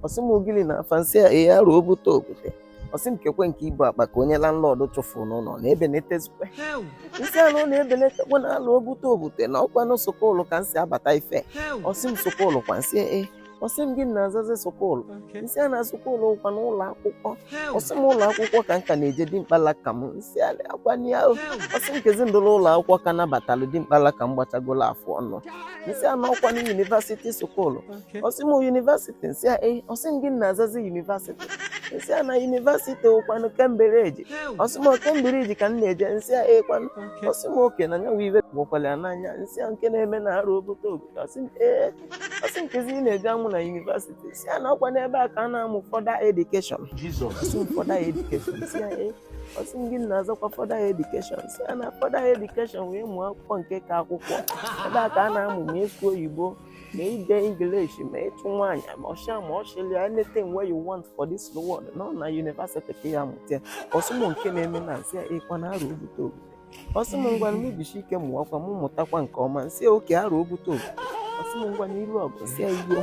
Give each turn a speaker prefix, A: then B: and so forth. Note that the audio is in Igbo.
A: ọsị m ogili na afa nsị ya ruo bute obute ọsị m kekwe nke ibu akpa ka onye landlord chụfuru n'ụlọ na-ebenetezikwe nsị anụ na-ebenetekwa na alụ obute na ọkwanụ sukulu ka nsị abata ife ọsị m sukulu kwa nsị ọsị m gị na-azazi sukulu nsị a na sukulu kwa n'ụlọ akwụkwọ ọsị m ụlọ akwụkwọ ka nka na-eje dimkpala ka m nsị akwanye ya ọsị m kezi ndụlọ ụlọ akwụkwọ ka nabatalụ dimkpala ka m gbachagolo afọ ọnụ nsị a na ọkwanụ yunivasiti sukulu ọsị m yunivasiti nsị ọsị m gị na-azazi yunivasiti nsị a na yunivasiti ụkwanụ Cambridge ọsị m Cambridge ka m na-eje nsị a kwanụ ọsị m oke na nyanwụ ive gwakwala ya n'anya nsị a nke na-eme na arụ obute obodo ọsị m ọsị m kezi ị na-eje amụ na yunivasiti si a na ọkwa n'ebe a ka a na-amụ further education further education si ọsị m gị na-azọkwa further education si a na further education wee mụọ akwụkwọ nke ka akwụkwọ ebe a ka a na-amụ ma ịsụ oyibo ma ide English ma ịchụ nwaanyị ma ọsha ma ọchịlị anything where you want for this world nọ na yunivasiti ka ya mụta ọsị m nke na-eme na nsị ịkwa na arụ obute obodo ọsị m ngwa mebisi ike mụọkwa m mụtakwa nke ọma nsị oke arụ obute obodo ọsị m ngwa n'iru ọgụ nsị igbo